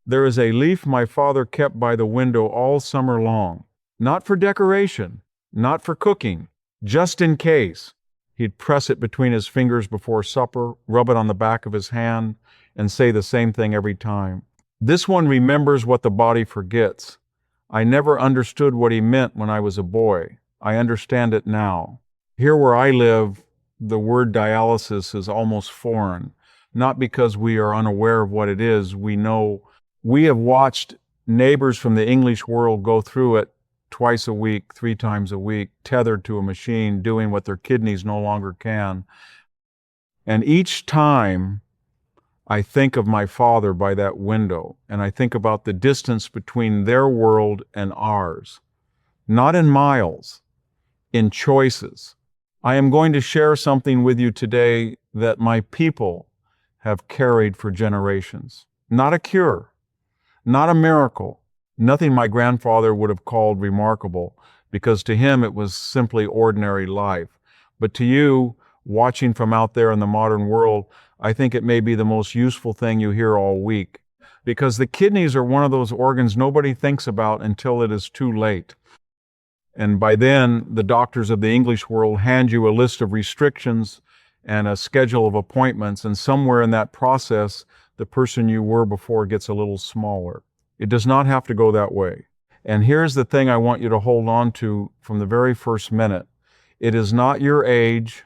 There is a leaf my father kept by the window all summer long. Not for decoration, not for cooking, just in case. He'd press it between his fingers before supper, rub it on the back of his hand, and say the same thing every time. This one remembers what the body forgets. I never understood what he meant when I was a boy. I understand it now. Here where I live, the word dialysis is almost foreign. Not because we are unaware of what it is, we have watched neighbors from the English world go through it twice a week, 3 times a week, tethered to a machine, doing what their kidneys no longer can. And each time I think of my father by that window, and I think about the distance between their world and ours. Not in miles, in choices. I am going to share something with you today that my people have carried for generations. Not a cure, not a miracle, nothing my grandfather would have called remarkable, because to him it was simply ordinary life. But to you, watching from out there in the modern world, I think it may be the most useful thing you hear all week. Because the kidneys are one of those organs nobody thinks about until it is too late. And by then, the doctors of the English world hand you a list of restrictions and a schedule of appointments, and somewhere in that process, the person you were before gets a little smaller. It does not have to go that way. And here's the thing I want you to hold on to from the very first minute. It is not your age.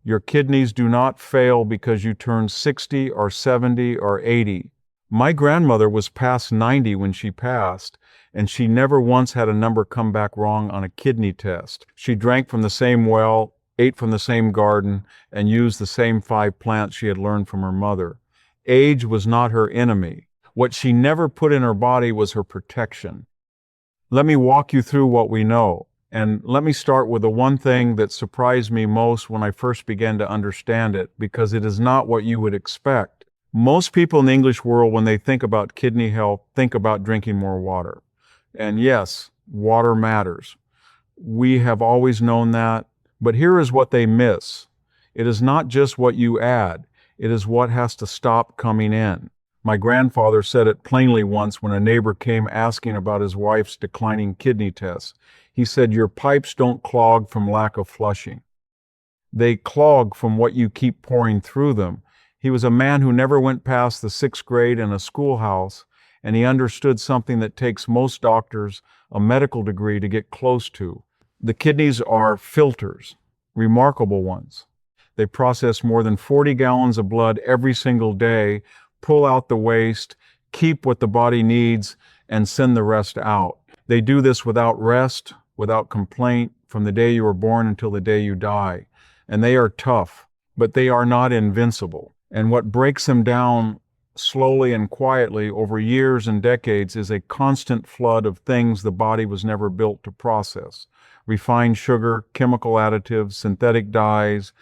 Your kidneys do not fail because you turn 60 or 70 or 80. My grandmother was past 90 when she passed, and she never once had a number come back wrong on a kidney test. She drank from the same well, ate from the same garden, and used the same 5 plants she had learned from her mother. Age was not her enemy. What she never put in her body was her protection. Let me walk you through what we know. And let me start with the one thing that surprised me most when I first began to understand it, because it is not what you would expect. Most people in the English world, when they think about kidney health, think about drinking more water. And yes, water matters. We have always known that, but here is what they miss. It is not just what you add, it is what has to stop coming in. My grandfather said it plainly once when a neighbor came asking about his wife's declining kidney tests. He said, "Your pipes don't clog from lack of flushing. They clog from what you keep pouring through them." He was a man who never went past the 6th grade in a schoolhouse, and he understood something that takes most doctors a medical degree to get close to. The kidneys are filters, remarkable ones. They process more than 40 gallons of blood every single day, pull out the waste, keep what the body needs, and send the rest out. They do this without rest, without complaint, from the day you were born until the day you die. And they are tough, but they are not invincible. And what breaks them down slowly and quietly over years and decades is a constant flood of things the body was never built to process. Refined sugar, chemical additives, synthetic dyes,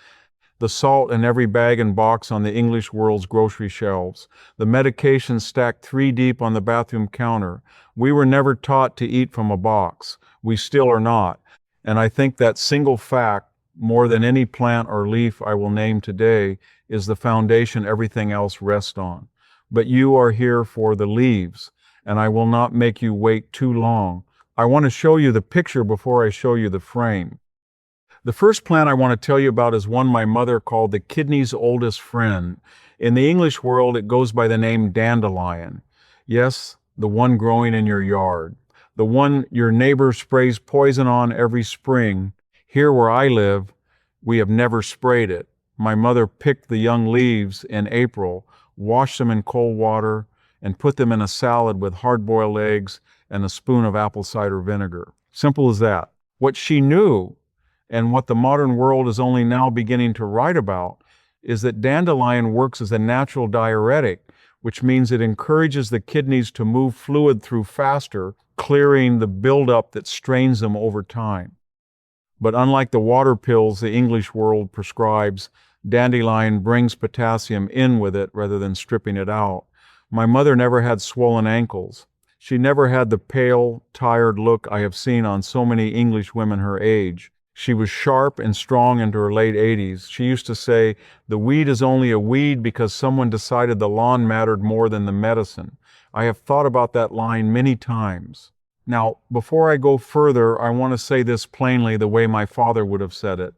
the salt in every bag and box on the English world's grocery shelves, the medications stacked 3 deep on the bathroom counter. We were never taught to eat from a box. We still are not. And I think that single fact, more than any plant or leaf I will name today, is the foundation everything else rests on. But you are here for the leaves, and I will not make you wait too long. I want to show you the picture before I show you the frame. The first plant I want to tell you about is one my mother called the kidney's oldest friend. In the English world, it goes by the name dandelion. Yes, the one growing in your yard. The one your neighbor sprays poison on every spring. Here where I live, we have never sprayed it. My mother picked the young leaves in April, washed them in cold water, and put them in a salad with hard-boiled eggs and a spoon of apple cider vinegar. Simple as that. What she knew, and what the modern world is only now beginning to write about, is that dandelion works as a natural diuretic, which means it encourages the kidneys to move fluid through faster, clearing the buildup that strains them over time. But unlike the water pills the English world prescribes, dandelion brings potassium in with it rather than stripping it out. My mother never had swollen ankles. She never had the pale, tired look I have seen on so many English women her age. She was sharp and strong into her late 80s. She used to say, "The weed is only a weed because someone decided the lawn mattered more than the medicine." I have thought about that line many times. Now, before I go further, I want to say this plainly the way my father would have said it.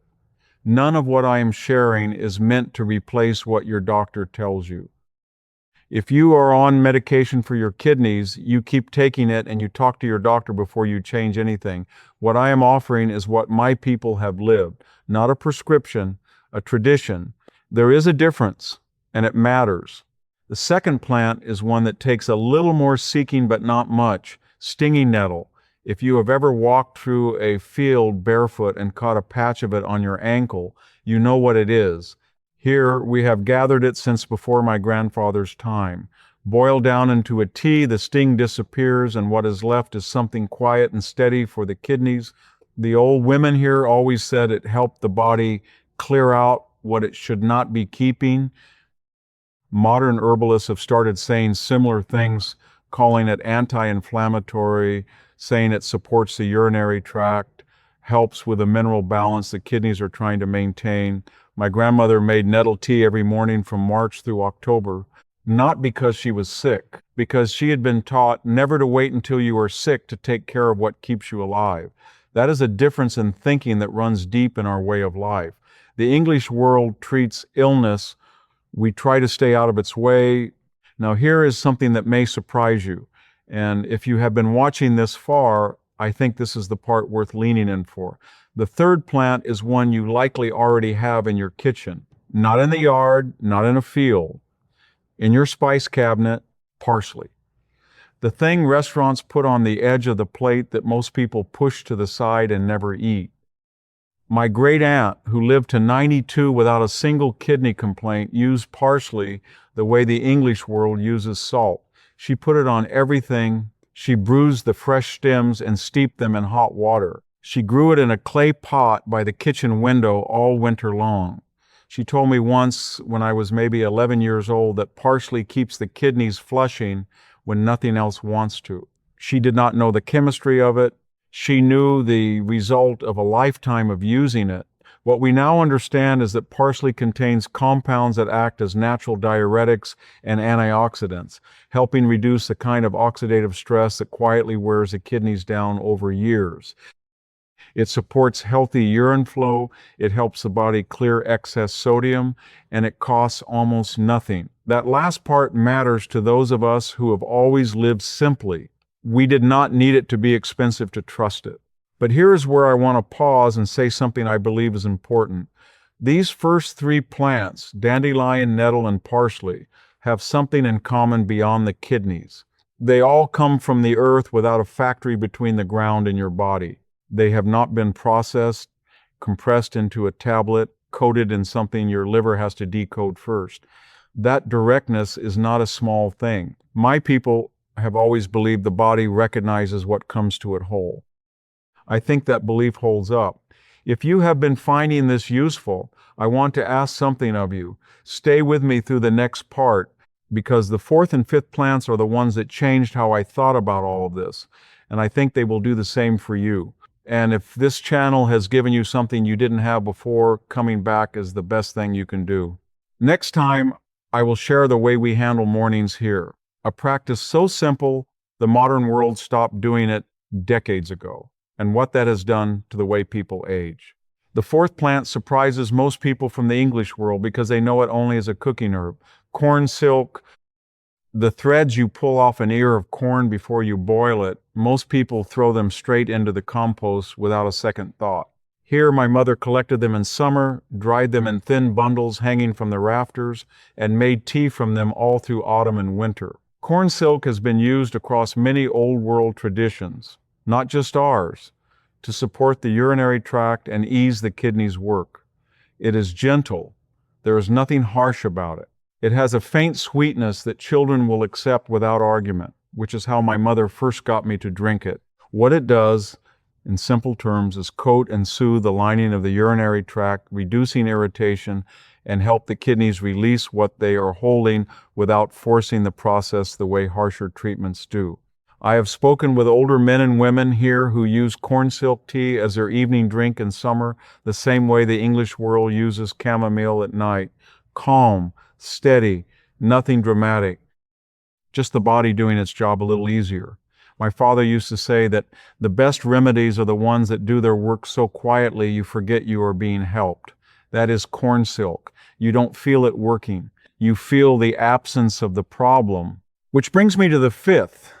None of what I am sharing is meant to replace what your doctor tells you. If you are on medication for your kidneys, you keep taking it and you talk to your doctor before you change anything. What I am offering is what my people have lived, not a prescription, a tradition. There is a difference, and it matters. The second plant is one that takes a little more seeking, but not much. Stinging nettle. If you have ever walked through a field barefoot and caught a patch of it on your ankle, you know what it is. Here we have gathered it since before my grandfather's time. Boiled down into a tea, the sting disappears, and what is left is something quiet and steady for the kidneys. The old women here always said it helped the body clear out what it should not be keeping. Modern herbalists have started saying similar things, calling it anti-inflammatory, saying it supports the urinary tract, helps with the mineral balance the kidneys are trying to maintain. My grandmother made nettle tea every morning from March through October, not because she was sick, because she had been taught never to wait until you are sick to take care of what keeps you alive. That is a difference in thinking that runs deep in our way of life. The English world treats illness. We try to stay out of its way. Now, here is something that may surprise you. And if you have been watching this far, I think this is the part worth leaning in for. The third plant is one you likely already have in your kitchen. Not in the yard, not in a field. In your spice cabinet, parsley. The thing restaurants put on the edge of the plate that most people push to the side and never eat. My great aunt, who lived to 92 without a single kidney complaint, used parsley the way the English world uses salt. She put it on everything. She bruised the fresh stems and steeped them in hot water. She grew it in a clay pot by the kitchen window all winter long. She told me once, when I was maybe 11 years old, that parsley keeps the kidneys flushing when nothing else wants to. She did not know the chemistry of it. She knew the result of a lifetime of using it. What we now understand is that parsley contains compounds that act as natural diuretics and antioxidants, helping reduce the kind of oxidative stress that quietly wears the kidneys down over years. It supports healthy urine flow, it helps the body clear excess sodium, and it costs almost nothing. That last part matters to those of us who have always lived simply. We did not need it to be expensive to trust it. But here is where I want to pause and say something I believe is important. These first three plants, dandelion, nettle, and parsley, have something in common beyond the kidneys. They all come from the earth without a factory between the ground and your body. They have not been processed, compressed into a tablet, coated in something your liver has to decode first. That directness is not a small thing. My people have always believed the body recognizes what comes to it whole. I think that belief holds up. If you have been finding this useful, I want to ask something of you. Stay with me through the next part, because the fourth and fifth plants are the ones that changed how I thought about all of this, and I think they will do the same for you. And if this channel has given you something you didn't have before, coming back is the best thing you can do. Next time, I will share the way we handle mornings here, a practice so simple the modern world stopped doing it decades ago, and what that has done to the way people age. The fourth plant surprises most people from the English world because they know it only as a cooking herb. Corn silk, the threads you pull off an ear of corn before you boil it, most people throw them straight into the compost without a second thought. Here, my mother collected them in summer, dried them in thin bundles hanging from the rafters, and made tea from them all through autumn and winter. Corn silk has been used across many old world traditions, not just ours, to support the urinary tract and ease the kidneys' work. It is gentle. There is nothing harsh about it. It has a faint sweetness that children will accept without argument, which is how my mother first got me to drink it. What it does, in simple terms, is coat and soothe the lining of the urinary tract, reducing irritation, and help the kidneys release what they are holding without forcing the process the way harsher treatments do. I have spoken with older men and women here who use corn silk tea as their evening drink in summer, the same way the English world uses chamomile at night. Calm, steady, nothing dramatic. just the body doing its job a little easier. My father used to say that the best remedies are the ones that do their work so quietly you forget you are being helped. That is corn silk. You don't feel it working. You feel the absence of the problem. Which brings me to the fifth.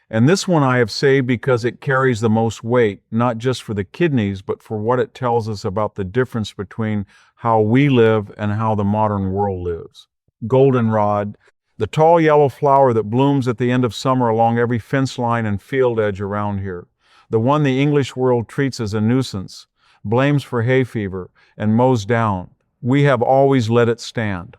And this one I have saved because it carries the most weight, not just for the kidneys, but for what it tells us about the difference between how we live and how the modern world lives. Goldenrod, the tall yellow flower that blooms at the end of summer along every fence line and field edge around here. The one the English world treats as a nuisance, blames for hay fever, and mows down. We have always let it stand.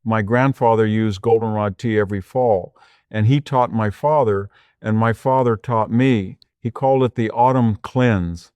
My grandfather used goldenrod tea every fall, and he taught my father, and my father taught me. He called it the autumn cleanse.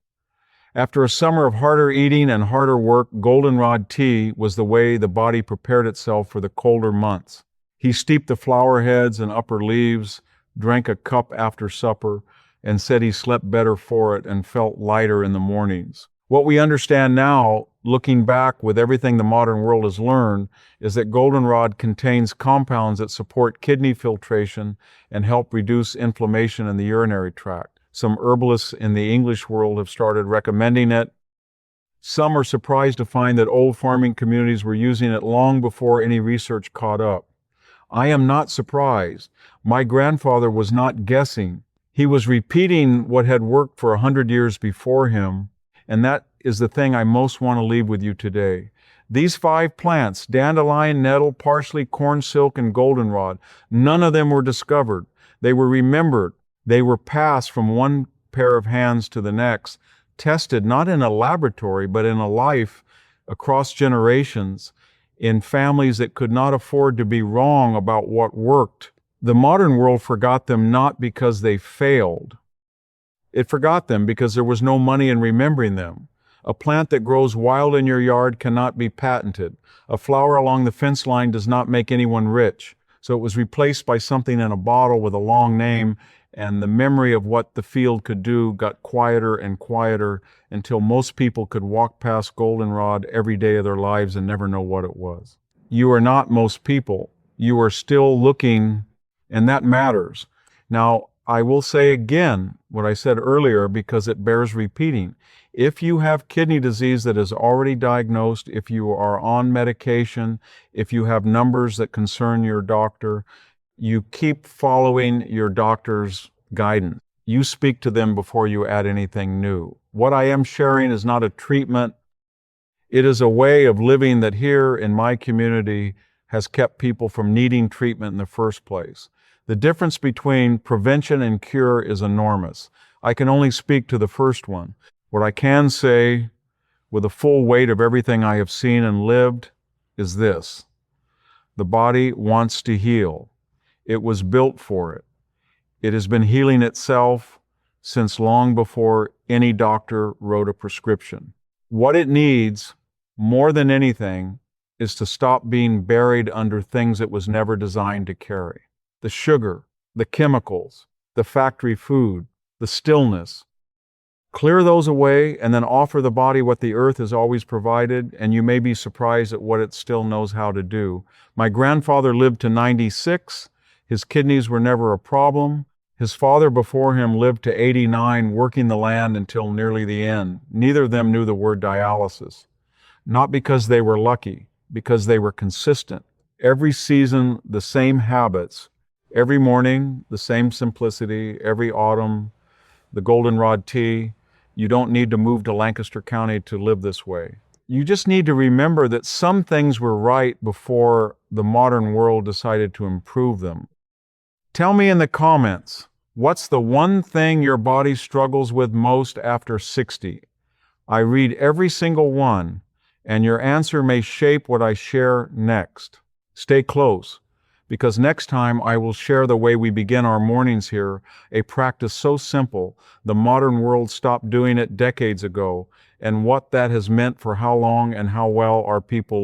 After a summer of harder eating and harder work, goldenrod tea was the way the body prepared itself for the colder months. He steeped the flower heads and upper leaves, drank a cup after supper, and said he slept better for it and felt lighter in the mornings. What we understand now, looking back with everything the modern world has learned, is that goldenrod contains compounds that support kidney filtration and help reduce inflammation in the urinary tract. Some herbalists in the English world have started recommending it. Some are surprised to find that old farming communities were using it long before any research caught up. I am not surprised. My grandfather was not guessing. He was repeating what had worked for 100 years before him, and that is the thing I most want to leave with you today. These 5 plants, dandelion, nettle, parsley, corn silk, and goldenrod, none of them were discovered. They were remembered. They were passed from one pair of hands to the next, tested not in a laboratory, but in a life across generations, in families that could not afford to be wrong about what worked. The modern world forgot them not because they failed. It forgot them because there was no money in remembering them. A plant that grows wild in your yard cannot be patented. A flower along the fence line does not make anyone rich. So it was replaced by something in a bottle with a long name, and the memory of what the field could do got quieter and quieter until most people could walk past goldenrod every day of their lives and never know what it was. You are not most people. You are still looking, and that matters. Now, I will say again what I said earlier because it bears repeating. If you have kidney disease that is already diagnosed, if you are on medication, if you have numbers that concern your doctor, you keep following your doctor's guidance. You speak to them before you add anything new. What I am sharing is not a treatment. It is a way of living that here in my community has kept people from needing treatment in the first place. The difference between prevention and cure is enormous. I can only speak to the first one. What I can say with the full weight of everything I have seen and lived is this: the body wants to heal. It was built for it. It has been healing itself since long before any doctor wrote a prescription. What it needs, more than anything, is to stop being buried under things it was never designed to carry. The sugar, the chemicals, the factory food, the stillness. Clear those away and then offer the body what the earth has always provided, and you may be surprised at what it still knows how to do. My grandfather lived to 96. His kidneys were never a problem. His father before him lived to 89, working the land until nearly the end. Neither of them knew the word dialysis. Not because they were lucky, because they were consistent. Every season, the same habits. Every morning, the same simplicity. Every autumn, the goldenrod tea. You don't need to move to Lancaster County to live this way. You just need to remember that some things were right before the modern world decided to improve them. Tell me in the comments, what's the one thing your body struggles with most after 60? I read every single one, and your answer may shape what I share next. Stay close, because next time I will share the way we begin our mornings here, a practice so simple the modern world stopped doing it decades ago, and what that has meant for how long and how well our people live.